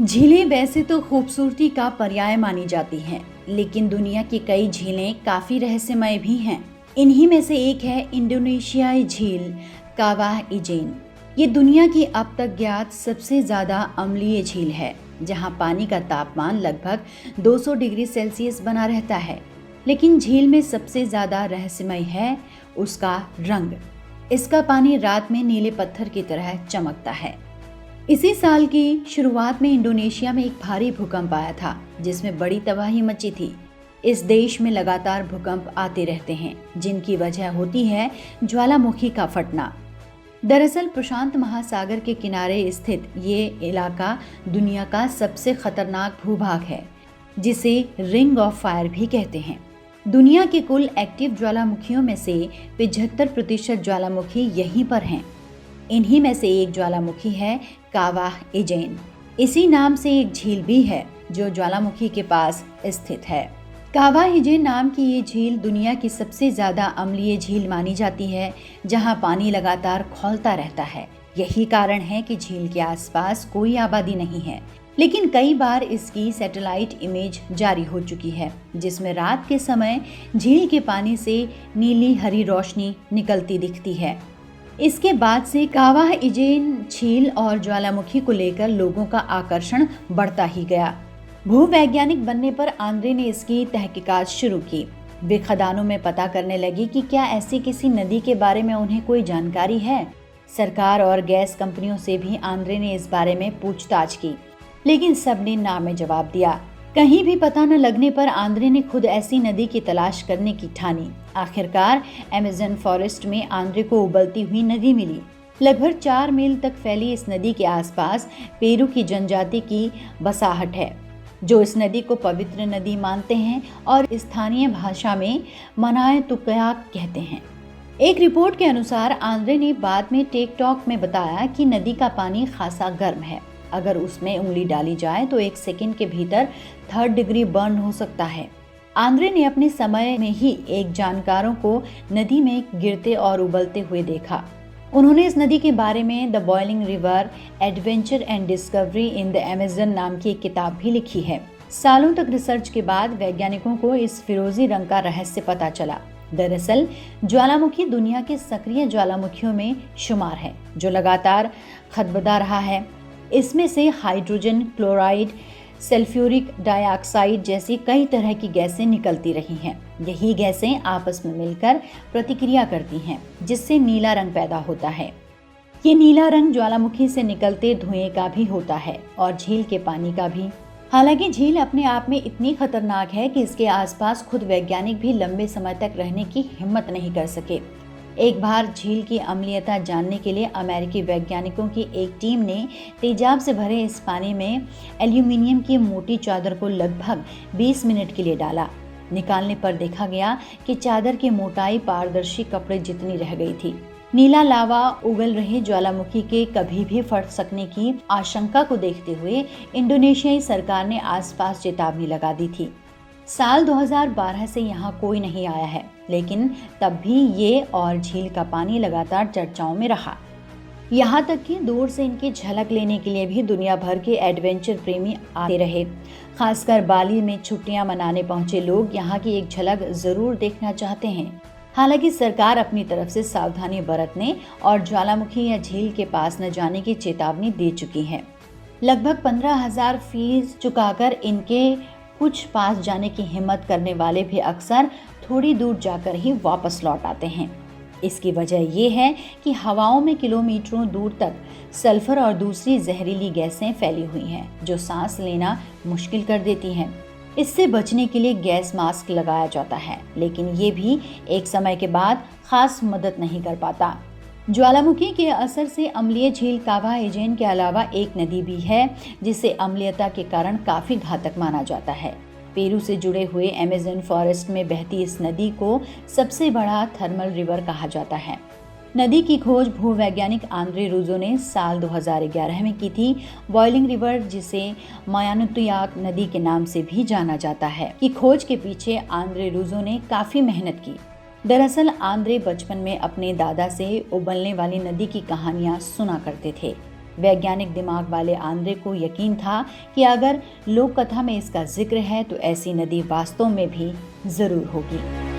झीलें वैसे तो खूबसूरती का पर्याय मानी जाती हैं, लेकिन दुनिया की कई झीलें काफी रहस्यमय भी हैं। इन्हीं में से एक है इंडोनेशियाई झील कावाह इजेन। ये दुनिया की अब तक ज्ञात सबसे ज्यादा अम्लीय झील है, जहां पानी का तापमान लगभग 200 डिग्री सेल्सियस बना रहता है। लेकिन झील में सबसे ज्यादा रहस्यमय है उसका रंग। इसका पानी रात में नीले पत्थर की तरह चमकता है। इसी साल की शुरुआत में इंडोनेशिया में एक भारी भूकंप आया था, जिसमें बड़ी तबाही मची थी। इस देश में लगातार भूकंप आते रहते हैं, जिनकी वजह होती है ज्वालामुखी का फटना। दरअसल प्रशांत महासागर के किनारे स्थित ये इलाका दुनिया का सबसे खतरनाक भूभाग है, जिसे रिंग ऑफ फायर भी कहते हैं। दुनिया के कुल एक्टिव ज्वालामुखियों में से 75% ज्वालामुखी यहीं पर हैं। इन्हीं में से एक ज्वालामुखी है कावाह इजेन। इसी नाम से एक झील भी है जो ज्वालामुखी के पास स्थित है। कावाह इजेन नाम की ये झील दुनिया की सबसे ज्यादा अम्लीय झील मानी जाती है, जहां पानी लगातार खौलता रहता है। यही कारण है कि झील के आसपास कोई आबादी नहीं है। लेकिन कई बार इसकी सैटेलाइट इमेज जारी हो चुकी है, जिसमें रात के समय झील के पानी से नीली हरी रोशनी निकलती दिखती है। इसके बाद से कावाह इजेन झील और ज्वालामुखी को लेकर लोगों का आकर्षण बढ़ता ही गया। भूवैज्ञानिक बनने पर आंद्रे ने इसकी तहकीकात शुरू की। वे खदानों में पता करने लगी कि क्या ऐसी किसी नदी के बारे में उन्हें कोई जानकारी है। सरकार और गैस कंपनियों से भी आंद्रे ने इस बारे में पूछताछ की, लेकिन सबने ना में जवाब दिया। कहीं भी पता न लगने पर आंद्रे ने खुद ऐसी नदी की तलाश करने की ठानी। आखिरकार अमेज़न फॉरेस्ट में आंद्रे को उबलती हुई नदी मिली। लगभग 4 मील तक फैली इस नदी के आसपास पेरू की जनजाति की बसाहट है, जो इस नदी को पवित्र नदी मानते हैं और स्थानीय भाषा में मनाए तुकयाक कहते हैं। एक रिपोर्ट के अनुसार आंद्रे ने बाद में टेक टॉक में बताया कि नदी का पानी खासा गर्म है। अगर उसमें उंगली डाली जाए तो 1 सेकंड के भीतर 3rd डिग्री बर्न हो सकता है। आंद्रे ने अपने समय में ही एक जानकारों को नदी में गिरते और उबलते हुए देखा। उन्होंने इस नदी के बारे में the boiling river adventure and discovery in the Amazon नाम की एक किताब भी लिखी है। सालों तक रिसर्च के बाद वैज्ञानिकों को इस फिरोजी रंग का रहस्य पता चला। दरअसल ज्वालामुखी दुनिया के सक्रिय ज्वालामुखियों में शुमार है, जो लगातार खदबदा रहा है। इसमें से हाइड्रोजन, क्लोराइड, सल्फ्यूरिक डाइऑक्साइड जैसी कई तरह की गैसें निकलती रही हैं। यही गैसें आपस में मिलकर प्रतिक्रिया करती हैं, जिससे नीला रंग पैदा होता है। ये नीला रंग ज्वालामुखी से निकलते धुएं का भी होता है और झील के पानी का भी। हालांकि झील अपने आप में इतनी खतरनाक है कि इसके आसपास खुद वैज्ञानिक भी लंबे समय तक रहने की हिम्मत नहीं कर सके। एक बार झील की अम्लीयता जानने के लिए अमेरिकी वैज्ञानिकों की एक टीम ने तेजाब से भरे इस पानी में एल्यूमिनियम की मोटी चादर को लगभग 20 मिनट के लिए डाला। निकालने पर देखा गया कि चादर की मोटाई पारदर्शी कपड़े जितनी रह गई थी। नीला लावा उगल रहे ज्वालामुखी के कभी भी फट सकने की आशंका को देखते हुए इंडोनेशियाई सरकार ने आसपास चेतावनी लगा दी थी। साल 2012 से यहाँ कोई नहीं आया है, लेकिन तब भी ये और झील का पानी लगातार चर्चाओं में रहा। यहाँ तक कि दूर से इनकी झलक लेने के लिए भी दुनिया भर के एडवेंचर प्रेमी आते रहे। खासकर बाली में छुट्टियां मनाने पहुंचे लोग यहाँ की एक झलक जरूर देखना चाहते हैं। हालांकि सरकार अपनी तरफ से सावधानी बरतने और ज्वालामुखी या झील के पास न जाने की चेतावनी दे चुकी है। लगभग 15,000 फीस चुकाकर इनके कुछ पास जाने की हिम्मत करने वाले भी अक्सर थोड़ी दूर जाकर ही वापस लौट आते हैं। इसकी वजह ये है कि हवाओं में किलोमीटरों दूर तक सल्फर और दूसरी जहरीली गैसें फैली हुई हैं, जो सांस लेना मुश्किल कर देती हैं। इससे बचने के लिए गैस मास्क लगाया जाता है, लेकिन ये भी एक समय के बाद खास मदद नहीं कर पाता। ज्वालामुखी के असर से अम्लीय झील कावाह इजेन के अलावा एक नदी भी है, जिसे अम्लीयता के कारण काफी घातक माना जाता है। पेरू से जुड़े हुए अमेज़न फॉरेस्ट में बहती इस नदी को सबसे बड़ा थर्मल रिवर कहा जाता है। नदी की खोज भूवैज्ञानिक आंद्रे रूजो ने साल 2011 में की थी। बॉइलिंग रिवर, जिसे मायानुतुयाक नदी के नाम से भी जाना जाता है, की खोज के पीछे आंद्रे रूजो ने काफी मेहनत की। दरअसल आंद्रे बचपन में अपने दादा से उबलने वाली नदी की कहानियां सुना करते थे। वैज्ञानिक दिमाग वाले आंद्रे को यकीन था कि अगर लोक कथा में इसका जिक्र है तो ऐसी नदी वास्तव में भी जरूर होगी।